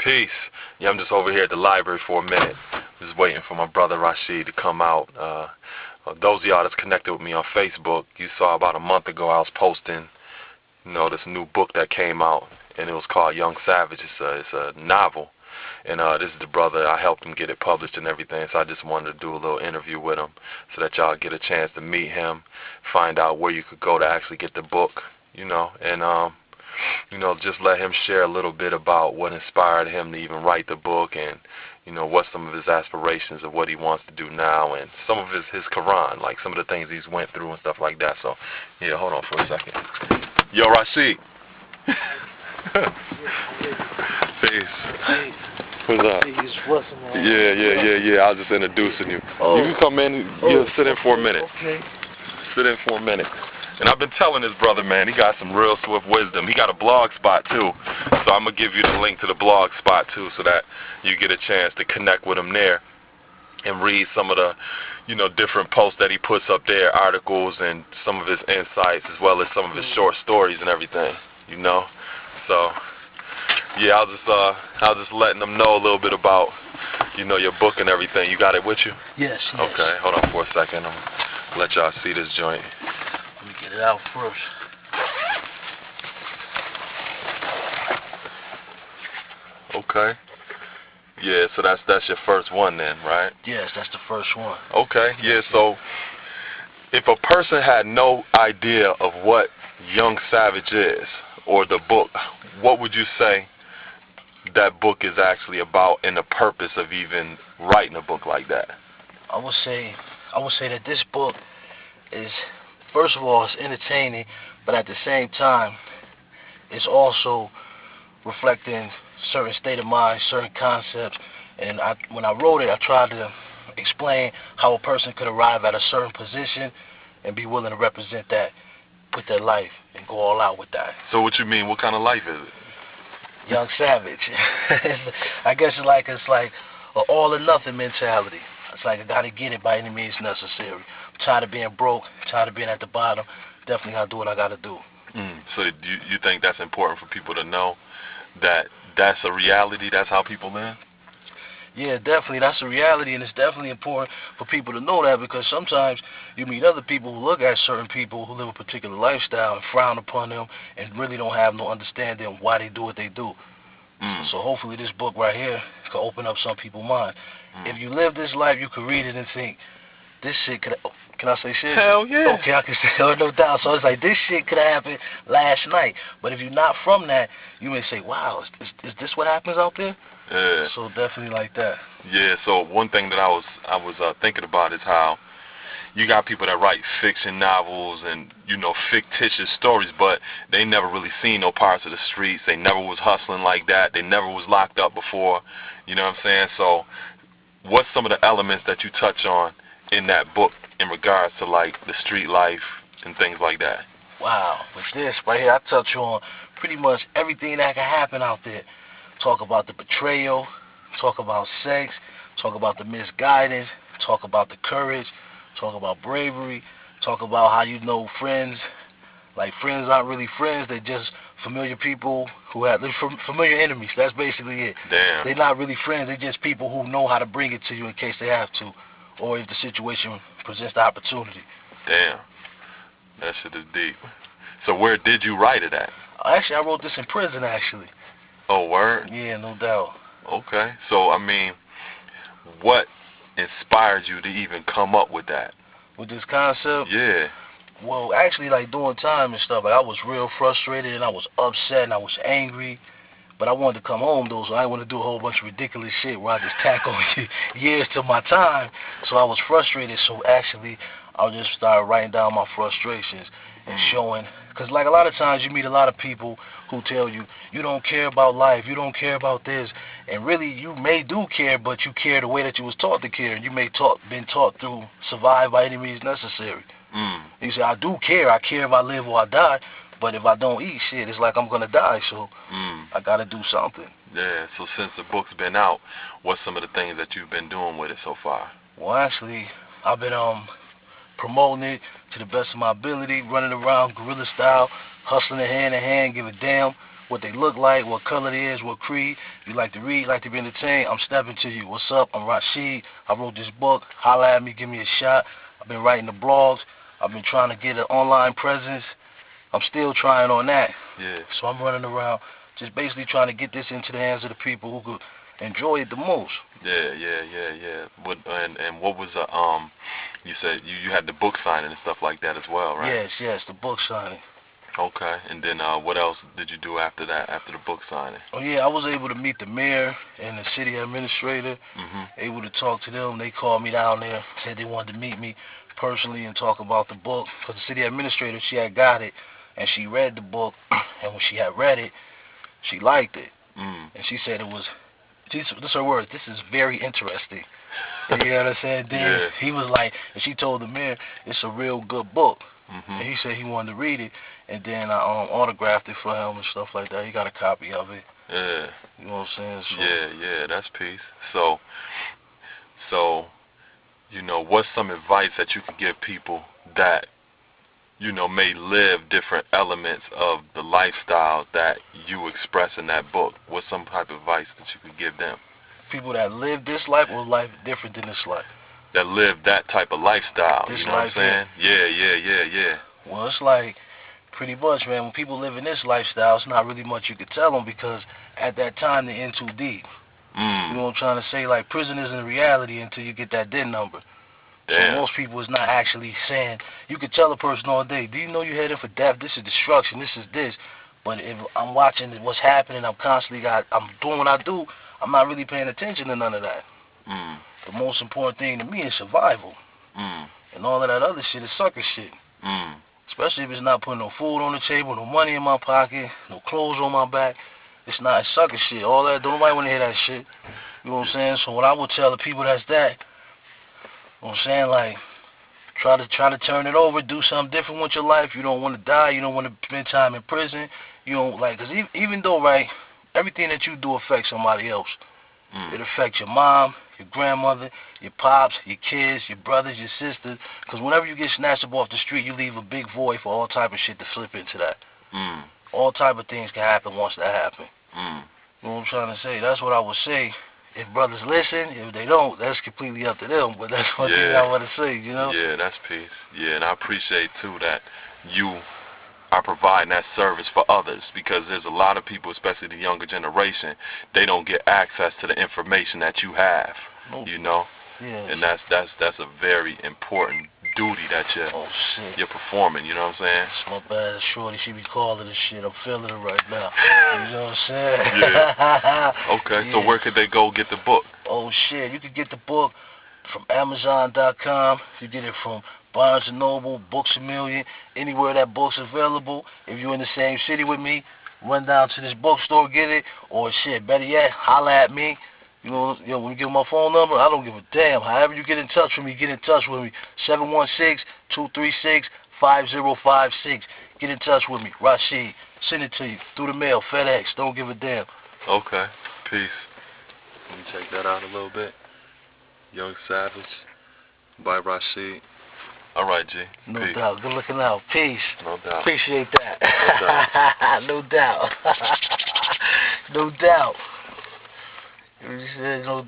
Peace. Yeah, I'm just over here at the library for a minute. Just waiting for my brother Rashid to come out. Those of y'all that's connected with me on Facebook, you saw about a month ago I was posting, this new book that came out, and it was called Young Savage. It's a novel, and this is the brother. I helped him get it published and everything, so I just wanted to do a little interview with him so that y'all get a chance to meet him, find out where you could go to actually get the book, and just let him share a little bit about what inspired him to even write the book and, what some of his aspirations of what he wants to do now and some of his Quran, like some of the things he's went through and stuff like that. So, yeah, hold on for a second. Yo, Rashid. Peace. What's up? Yeah. I was just introducing you. You can come in. Sit in for a minute. Okay. Sit in for a minute. And I've been telling this brother, man, he got some real swift wisdom. He got a blog spot, too. So I'm going to give you the link to the blog spot, too, so that you get a chance to connect with him there and read some of the, different posts that he puts up there, articles and some of his insights, as well as some of his short stories and everything, So, yeah, I was just letting them know a little bit about, your book and everything. You got it with you? Yes. Okay, hold on for a second. I'm going to let y'all see this joint. Let me get it out first. Okay. Yeah, so that's your first one then, right? Yes, that's the first one. Okay, yeah, so if a person had no idea of what Young Savage is, or the book, what would you say that book is actually about and the purpose of even writing a book like that? I would say that this book is, first of all, it's entertaining, but at the same time, it's also reflecting certain state of mind, certain concepts. And when I wrote it, I tried to explain how a person could arrive at a certain position and be willing to represent that with their life and go all out with that. So what you mean? What kind of life is it? Young Savage. I guess it's like an all or nothing mentality. It's like I gotta get it by any means necessary. I'm tired of being broke, tired of being at the bottom. Definitely gotta do what I gotta do. So you think that's important for people to know that that's a reality, that's how people live? Yeah, definitely. That's a reality, and it's definitely important for people to know that, because sometimes you meet other people who look at certain people who live a particular lifestyle and frown upon them and really don't have no understanding of why they do what they do. So hopefully this book right here can open up some people's mind. If you live this life, you can read it and think, this shit could... Can I say shit? Hell yeah. Okay, I can say, no doubt. So it's like, this shit could have happened last night. But if you're not from that, you may say, wow, is this what happens out there? Yeah. So definitely like that. Yeah, so one thing that I was thinking about is how you got people that write fiction novels and, fictitious stories, but they never really seen no parts of the streets. They never was hustling like that. They never was locked up before. You know what I'm saying? So what's some of the elements that you touch on in that book in regards to, like, the street life and things like that? Wow. With this right here, I touch on pretty much everything that can happen out there. Talk about the betrayal, talk about sex, talk about the misguidance, talk about the courage, talk about bravery, talk about how friends, like friends aren't really friends, they're just familiar people who have, they're familiar enemies. That's basically it. Damn. They're not really friends, they're just people who know how to bring it to you in case they have to, or if the situation presents the opportunity. Damn. That shit is deep. So where did you write it at? Actually, I wrote this in prison, actually. Oh, word? Yeah, no doubt. Okay. So, I mean, what inspired you to even come up with that? With this concept? Yeah. Well, actually, like, during time and stuff, like, I was real frustrated, and I was upset, and I was angry. But I wanted to come home, though, so I didn't want to do a whole bunch of ridiculous shit where I just tack on years to my time. So I was frustrated, so actually, I just started writing down my frustrations and showing. Because, like, a lot of times you meet a lot of people who tell you, you don't care about life, you don't care about this. And really, you may do care, but you care the way that you was taught to care. You may been taught to survive by any means necessary. You say, I do care. I care if I live or I die. But if I don't eat, shit, it's like I'm going to die. So I got to do something. Yeah, so since the book's been out, what's some of the things that you've been doing with it so far? Well, actually, I've been promoting it to the best of my ability, running around guerrilla style, hustling it hand in hand, give a damn what they look like, what color they is, what creed. If you like to read, like to be entertained, I'm stepping to you. What's up? I'm Rashid. I wrote this book. Holla at me, give me a shot. I've been writing the blogs. I've been trying to get an online presence. I'm still trying on that. Yeah. So I'm running around just basically trying to get this into the hands of the people who could enjoy it the most. Yeah. And what was you said you had the book signing and stuff like that as well, right? Yes, the book signing. Okay. And then what else did you do after that, after the book signing? Oh yeah, I was able to meet the mayor and the city administrator, Mm-hmm. able to talk to them. They called me down there, said they wanted to meet me personally and talk about the book. Because the city administrator, she had got it, and she read the book, and when she had read it, she liked it. And she said it was, this is her words, this is very interesting. You know what I'm saying? Then he was like, and she told the mayor, it's a real good book. And he said he wanted to read it, and then I autographed it for him and stuff like that. He got a copy of it. Yeah. You know what I'm saying? So, Yeah, that's peace. So, you know, what's some advice that you could give people that, you know, may live different elements of the lifestyle that you express in that book? What's some type of advice that you could give them? People that live this life or life different than this life? That live that type of lifestyle, This you know what I'm saying? Yeah. Well, it's like, pretty much, man, when people live in this lifestyle, it's not really much you could tell them because at that time they're in too deep. You know what I'm trying to say? Like, prison isn't a reality until you get that DIN number. Damn. So most people is not actually saying, you could tell a person all day, do you know you're heading for death? This is destruction, this is this. But if I'm watching what's happening, I'm doing what I do, I'm not really paying attention to none of that. The most important thing to me is survival. And all of that other shit is sucker shit. Especially if it's not putting no food on the table, no money in my pocket, no clothes on my back. It's not sucker shit. All that, don't nobody want to hear that shit. You know what I'm saying? So what I would tell the people that's that, you know what I'm saying, like, try to turn it over, do something different with your life. You don't want to die. You don't want to spend time in prison. You don't, like, because even though, right, everything that you do affects somebody else. It affects your mom, your grandmother, your pops, your kids, your brothers, your sisters. Because whenever you get snatched up off the street, you leave a big void for all type of shit to slip into that. All type of things can happen once that happens. You know what I'm trying to say? That's what I would say. If brothers listen, if they don't, that's completely up to them. But that's one thing I want to say, you know? Yeah, that's peace. Yeah, and I appreciate, too, that you are providing that service for others, because there's a lot of people, especially the younger generation, they don't get access to the information that you have, you know? And that's a very important duty that you're performing, you know what I'm saying? It's my bad shorty, she be calling this shit, I'm feeling it right now. You know what I'm saying? Yeah. Okay, so where could they go get the book? Oh shit, you could get the book from Amazon.com, you get it from Barnes & Noble, Books A Million, anywhere that book's available. If you're in the same city with me, run down to this bookstore, get it, or shit, better yet, holla at me. You know, when you give my phone number, I don't give a damn. However you get in touch with me, get in touch with me. 716-236-5056. Get in touch with me. Rashid, send it to you through the mail, FedEx, don't give a damn. Okay, peace. Let me check that out a little bit. Young Savage by Rashid. All right, G. No Peace. doubt. Good looking out. Peace. No doubt. Appreciate that. No doubt. No doubt. No doubt.